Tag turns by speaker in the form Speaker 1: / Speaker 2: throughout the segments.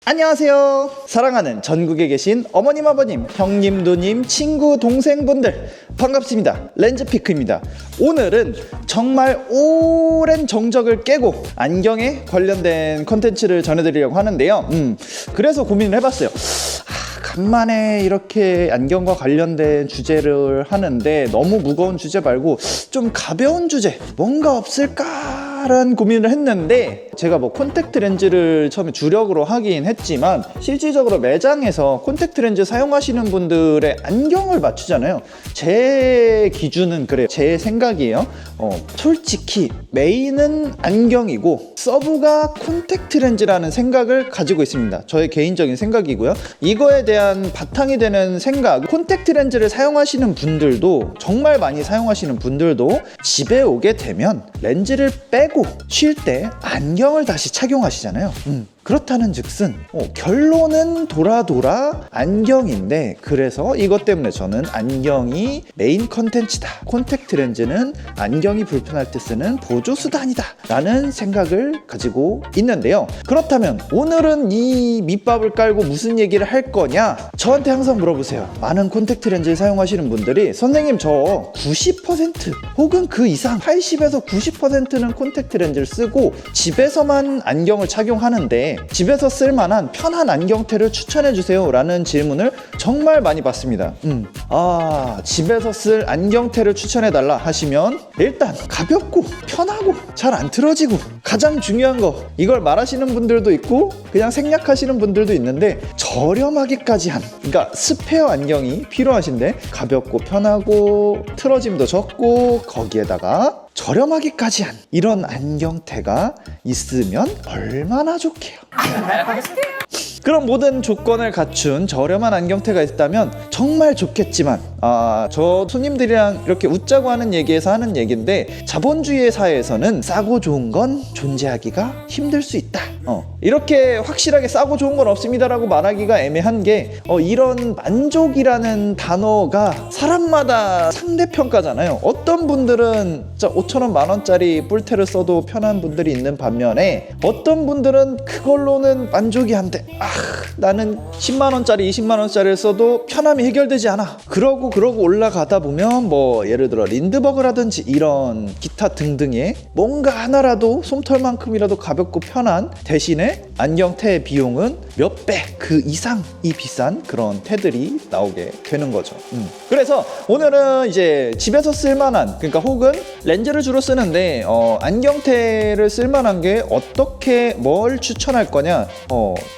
Speaker 1: 안녕하세요. 사랑하는 전국에 계신 어머님, 아버님, 형님, 누님, 친구, 동생분들 반갑습니다. 렌즈피크입니다. 오늘은 정말 오랜 정적을 깨고 안경에 관련된 컨텐츠를 전해드리려고 하는데요. 그래서 고민을 해봤어요. 간만에 이렇게 안경과 관련된 주제를 하는데 너무 무거운 주제 말고 좀 가벼운 주제 뭔가 없을까라는 고민을 했는데, 제가 뭐 콘택트 렌즈를 처음에 주력으로 하긴 했지만 실질적으로 매장에서 콘택트 렌즈 사용하시는 분들의 안경을 맞추잖아요. 제 기준은 그래요. 제 생각이에요. 솔직히 메인은 안경이고 서브가 콘택트 렌즈라는 생각을 가지고 있습니다. 저의 개인적인 생각이고요. 이거에 대한 바탕이 되는 생각, 콘택트 렌즈를 사용하시는 분들도, 정말 많이 사용하시는 분들도 집에 오게 되면 렌즈를 빼고 쉴 때 안경을 다시 착용하시잖아요. 그렇다는 즉슨 결론은 돌아 안경인데, 그래서 이것 때문에 저는 안경이 메인 컨텐츠다, 콘택트 렌즈는 안경이 불편할 때 쓰는 보조수단이다 라는 생각을 가지고 있는데요. 그렇다면 오늘은 이 밑밥을 깔고 무슨 얘기를 할 거냐, 저한테 항상 물어보세요. 많은 콘택트 렌즈를 사용하시는 분들이 선생님 저 90% 혹은 그 이상 80에서 90%는 콘택트 렌즈를 쓰고 집에서만 안경을 착용하는데 집에서 쓸만한 편한 안경테를 추천해주세요 라는 질문을 정말 많이 받습니다. 집에서 쓸 안경테를 추천해달라 하시면 일단 가볍고 편하고 잘 안 틀어지고, 가장 중요한 거, 이걸 말하시는 분들도 있고 그냥 생략하시는 분들도 있는데 저렴하기까지 한, 그러니까 스페어 안경이 필요하신데 가볍고 편하고 틀어짐도 적고 거기에다가 저렴하기까지 한 이런 안경테가 있으면 얼마나 좋게요. 그런 모든 조건을 갖춘 저렴한 안경테가 있다면 정말 좋겠지만, 저 손님들이랑 이렇게 웃자고 하는 얘기에서 하는 얘기인데, 자본주의 사회에서는 싸고 좋은 건 존재하기가 힘들 수 있다. 이렇게 확실하게 싸고 좋은 건 없습니다라고 말하기가 애매한 게, 이런 만족이라는 단어가 사람마다 상대평가잖아요. 어떤 분들은 진짜 5,000원, 만원짜리 뿔테를 써도 편한 분들이 있는 반면에 어떤 분들은 그걸로는 만족이 안 돼. 나는 10만원짜리, 20만원짜리를 써도 편함이 해결되지 않아. 그러고 올라가다 보면 뭐 예를 들어 린드버그라든지 이런 기타 등등의 뭔가 하나라도 솜털만큼이라도 가볍고 편한 대신에 안경테의 비용은 몇 배 그 이상이 비싼 그런 테들이 나오게 되는 거죠. 그래서 오늘은 이제 집에서 쓸만한, 그러니까 혹은 렌즈를 주로 쓰는데 안경테를 쓸만한 게 어떻게, 뭘 추천할 거냐.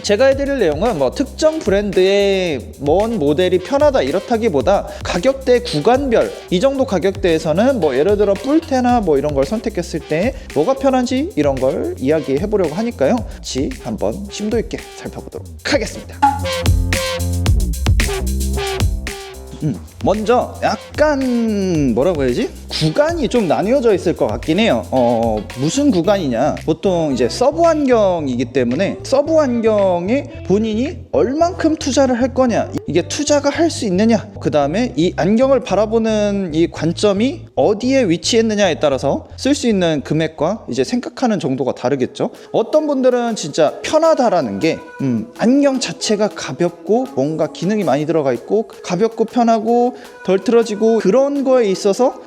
Speaker 1: 제가 해드릴 내용은 뭐 특정 브랜드의 뭔 모델이 편하다 이렇다기보다 가격대 구간별, 이 정도 가격대에서는 뭐 예를 들어 뿔테나 뭐 이런 걸 선택했을 때 뭐가 편한지 이런 걸 이야기해 보려고 하니까요. 같이 한번 심도 있게 살펴보도록 하겠습니다. 먼저 약간 뭐라고 해야지? 구간이 좀 나뉘어져 있을 것 같긴 해요. 무슨 구간이냐, 보통 이제 서브 안경이기 때문에 서브 안경에 본인이 얼만큼 투자를 할 거냐, 이게 투자가 할 수 있느냐, 그 다음에 이 안경을 바라보는 이 관점이 어디에 위치했느냐에 따라서 쓸 수 있는 금액과 이제 생각하는 정도가 다르겠죠. 어떤 분들은 진짜 편하다라는 게 안경 자체가 가볍고 뭔가 기능이 많이 들어가 있고 가볍고 편하고 덜 틀어지고 그런 거에 있어서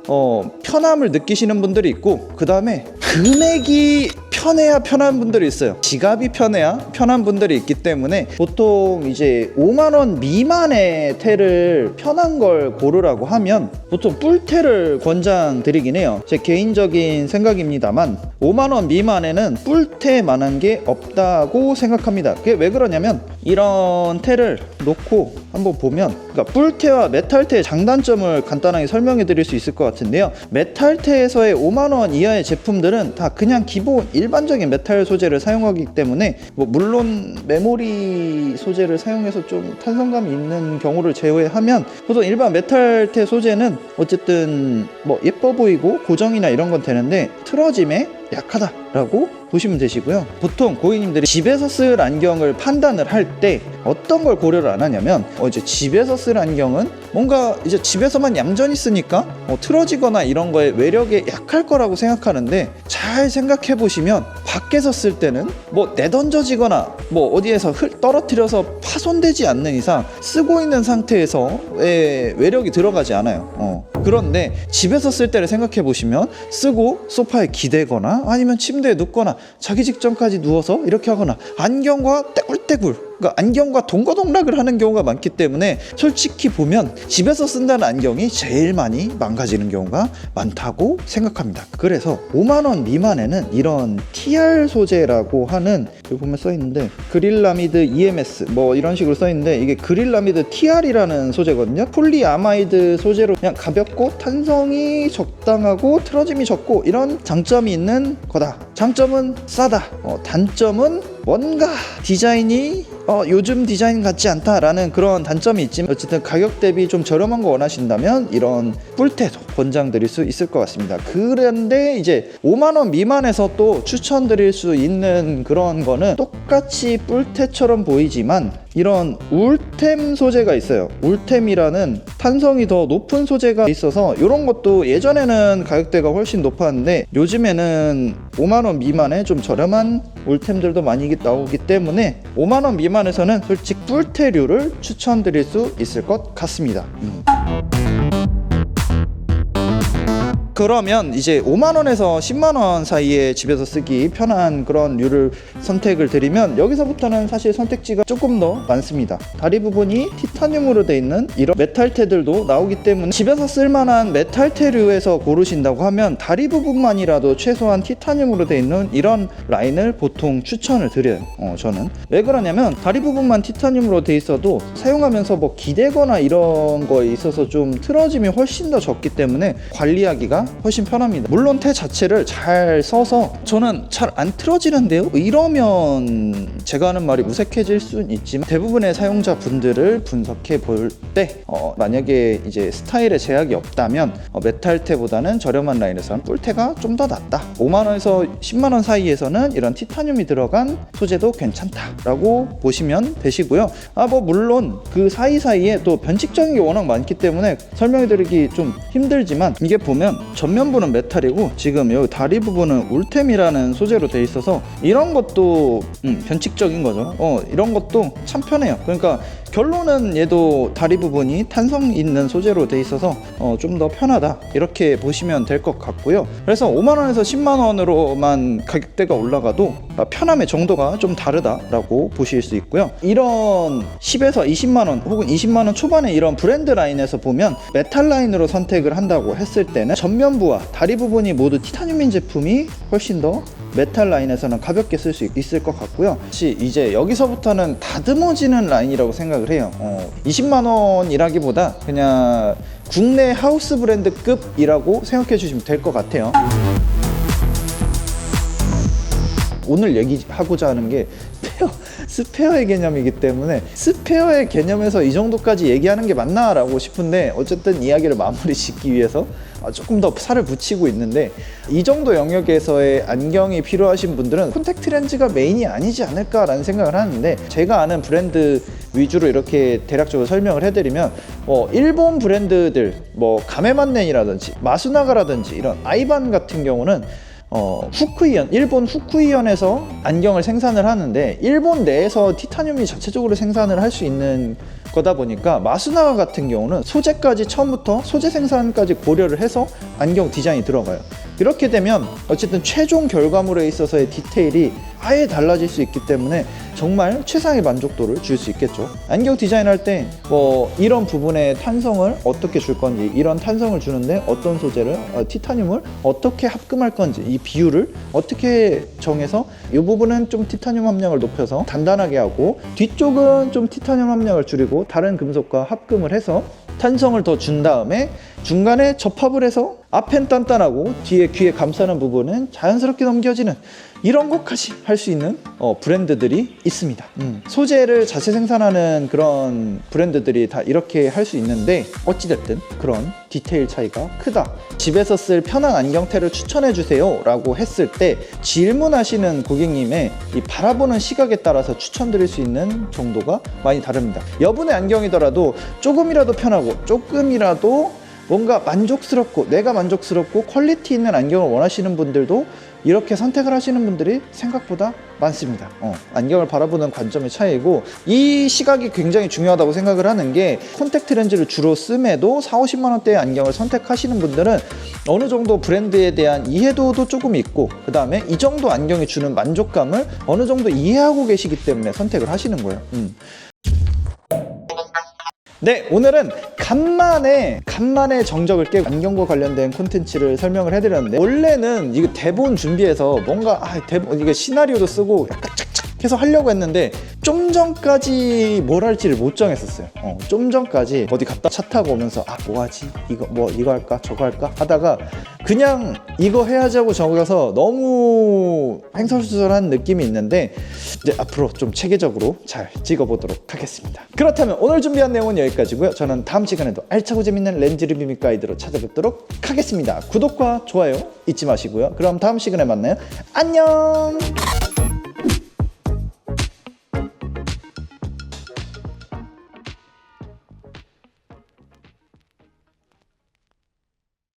Speaker 1: 편함을 느끼시는 분들이 있고, 그 다음에 금액이 편해야 편한 분들이 있어요. 지갑이 편해야 편한 분들이 있기 때문에 보통 이제 5만원 미만의 테를 편한 걸 고르라고 하면 보통 뿔테를 권장드리긴 해요. 제 개인적인 생각입니다만 5만원 미만에는 뿔테만한 게 없다고 생각합니다. 그게 왜 그러냐면, 이런 테를 놓고 한번 보면, 그러니까 뿔테와 메탈테의 장단점을 간단하게 설명해 드릴 수 있을 것 같은데요. 메탈테에서의 5만원 이하의 제품들은 다 그냥 기본 일반적인 메탈 소재를 사용하기 때문에, 뭐 물론 메모리 소재를 사용해서 좀 탄성감이 있는 경우를 제외하면 보통 일반 메탈테 소재는 어쨌든 뭐 예뻐 보이고 고정이나 이런 건 되는데 틀어짐에 약하다라고 보시면 되시고요. 보통 고객님들이 집에서 쓸 안경을 판단을 할 때 어떤 걸 고려를 안 하냐면, 이제 집에서 쓸 안경은 뭔가 이제 집에서만 얌전히 쓰니까 틀어지거나 이런 거에 외력에 약할 거라고 생각하는데, 잘 생각해 보시면 밖에서 쓸 때는 뭐 내던져지거나 뭐 어디에서 떨어뜨려서 파손되지 않는 이상 쓰고 있는 상태에서의 외력이 들어가지 않아요. 그런데 집에서 쓸 때를 생각해 보시면 쓰고 소파에 기대거나 아니면 침대에 눕거나 자기 직전까지 누워서 이렇게 하거나 안경과 떼굴떼굴, 그러니까 안경과 동거동락을 하는 경우가 많기 때문에 솔직히 보면 집에서 쓴다는 안경이 제일 많이 망가지는 경우가 많다고 생각합니다. 그래서 5만 원 미만에는 이런 TR 소재라고 하는, 여기 보면 써있는데 그릴라미드 EMS 뭐 이런 식으로 써있는데 이게 그릴라미드 TR이라는 소재거든요. 폴리아마이드 소재로 그냥 가볍고 탄성이 적당하고 틀어짐이 적고 이런 장점이 있는 거다. 장점은 싸다. 단점은 뭔가 디자인이 요즘 디자인 같지 않다라는 그런 단점이 있지만 어쨌든 가격 대비 좀 저렴한 거 원하신다면 이런 뿔테도 권장드릴 수 있을 것 같습니다. 그런데 이제 5만 원 미만에서 또 추천드릴 수 있는 그런 거는 똑같이 뿔테처럼 보이지만 이런 울템 소재가 있어요. 울템이라는 탄성이 더 높은 소재가 있어서 이런 것도 예전에는 가격대가 훨씬 높았는데 요즘에는 5만 원 미만에 좀 저렴한 울템들도 많이 나오기 때문에 5만 원 미만에서는 솔직히 뿔테류를 추천드릴 수 있을 것 같습니다. 그러면 이제 5만 원에서 10만 원 사이에 집에서 쓰기 편한 그런 류를 선택을 드리면 여기서부터는 사실 선택지가 조금 더 많습니다. 다리 부분이 티타늄으로 되어 있는 이런 메탈테들도 나오기 때문에 집에서 쓸만한 메탈테류에서 고르신다고 하면 다리 부분만이라도 최소한 티타늄으로 되어 있는 이런 라인을 보통 추천을 드려요. 저는 왜 그러냐면 다리 부분만 티타늄으로 되어 있어도 사용하면서 뭐 기대거나 이런 거에 있어서 좀 틀어짐이 훨씬 더 적기 때문에 관리하기가 훨씬 편합니다. 물론 테 자체를 잘 써서 저는 잘 안 틀어지는데요? 이러면 제가 하는 말이 무색해질 수는 있지만 대부분의 사용자 분들을 분석해 볼 때 만약에 이제 스타일에 제약이 없다면 메탈테보다는 저렴한 라인에서는 뿔테가 좀 더 낫다. 5만 원에서 10만 원 사이에서는 이런 티타늄이 들어간 소재도 괜찮다라고 보시면 되시고요. 뭐 물론 그 사이사이에 또 변칙적인 게 워낙 많기 때문에 설명해 드리기 좀 힘들지만 이게 보면 전면부는 메탈이고 지금 여기 다리 부분은 울템이라는 소재로 돼 있어서 이런 것도 변칙적인 거죠. 이런 것도 참 편해요. 그러니까 결론은 얘도 다리 부분이 탄성 있는 소재로 돼 있어서 좀 더 편하다 이렇게 보시면 될 것 같고요. 그래서 5만 원에서 10만 원으로만 가격대가 올라가도 편함의 정도가 좀 다르다라고 보실 수 있고요. 이런 10에서 20만 원 혹은 20만 원 초반에 이런 브랜드 라인에서 보면 메탈 라인으로 선택을 한다고 했을 때는 전면부와 다리 부분이 모두 티타늄인 제품이 훨씬 더 메탈 라인에서는 가볍게 쓸 수 있을 것 같고요. 혹시 이제 여기서부터는 다듬어지는 라인이라고 생각을 해요. 20만 원이라기보다 그냥 국내 하우스 브랜드급이라고 생각해 주시면 될 것 같아요. 오늘 얘기하고자 하는 게 스페어의 개념이기 때문에 스페어의 개념에서 이 정도까지 얘기하는 게 맞나 라고 싶은데 어쨌든 이야기를 마무리 짓기 위해서 조금 더 살을 붙이고 있는데 이 정도 영역에서의 안경이 필요하신 분들은 콘택트 렌즈가 메인이 아니지 않을까 라는 생각을 하는데 제가 아는 브랜드 위주로 이렇게 대략적으로 설명을 해드리면 일본 브랜드들 가메만넨이라든지 마수나가라든지 이런 아이반 같은 경우는 후쿠이현, 일본 후쿠이현에서 안경을 생산을 하는데 일본 내에서 티타늄이 자체적으로 생산을 할 수 있는 거다 보니까 마수나가 같은 경우는 소재까지 처음부터 소재 생산까지 고려를 해서 안경 디자인이 들어가요. 이렇게 되면 어쨌든 최종 결과물에 있어서의 디테일이 아예 달라질 수 있기 때문에 정말 최상의 만족도를 줄 수 있겠죠. 안경 디자인할 때 이런 부분의 탄성을 어떻게 줄 건지, 이런 탄성을 주는데 어떤 소재를 티타늄을 어떻게 합금할 건지, 이 비율을 어떻게 정해서 이 부분은 좀 티타늄 함량을 높여서 단단하게 하고 뒤쪽은 좀 티타늄 함량을 줄이고 다른 금속과 합금을 해서 탄성을 더 준 다음에 중간에 접합을 해서 앞엔 단단하고 뒤에 귀에 감싸는 부분은 자연스럽게 넘겨지는 이런 것까지 할 수 있는 브랜드들이 있습니다. 소재를 자체 생산하는 그런 브랜드들이 다 이렇게 할 수 있는데 어찌됐든 그런 디테일 차이가 크다. 집에서 쓸 편한 안경테를 추천해 주세요 라고 했을 때 질문하시는 고객님의 이 바라보는 시각에 따라서 추천드릴 수 있는 정도가 많이 다릅니다. 여분의 안경이더라도 조금이라도 편하고 조금이라도 뭔가 만족스럽고 내가 만족스럽고 퀄리티 있는 안경을 원하시는 분들도 이렇게 선택을 하시는 분들이 생각보다 많습니다. 안경을 바라보는 관점의 차이고, 이 시각이 굉장히 중요하다고 생각을 하는 게, 콘택트 렌즈를 주로 씀에도 40~50만 원대의 안경을 선택하시는 분들은 어느 정도 브랜드에 대한 이해도도 조금 있고, 그 다음에 이 정도 안경이 주는 만족감을 어느 정도 이해하고 계시기 때문에 선택을 하시는 거예요. 네, 오늘은 간만에 정적을 깨고 안경과 관련된 콘텐츠를 설명을 해드렸는데, 원래는 이거 대본 준비해서 뭔가 대본 이게 시나리오도 쓰고 약간 착착 해서 하려고 했는데, 좀 전까지 뭘 할지를 못 정했었어요. 좀 전까지 어디 갔다 차 타고 오면서 뭐 하지? 이거 할까? 저거 할까? 하다가 그냥 이거 해야지 하고 적어서 너무 횡설수설한 느낌이 있는데, 이제 앞으로 좀 체계적으로 잘 찍어보도록 하겠습니다. 그렇다면 오늘 준비한 내용은 여기까지고요. 저는 다음 시간에도 알차고 재밌는 렌즈 리뷰 및 가이드로 찾아뵙도록 하겠습니다. 구독과 좋아요 잊지 마시고요. 그럼 다음 시간에 만나요. 안녕.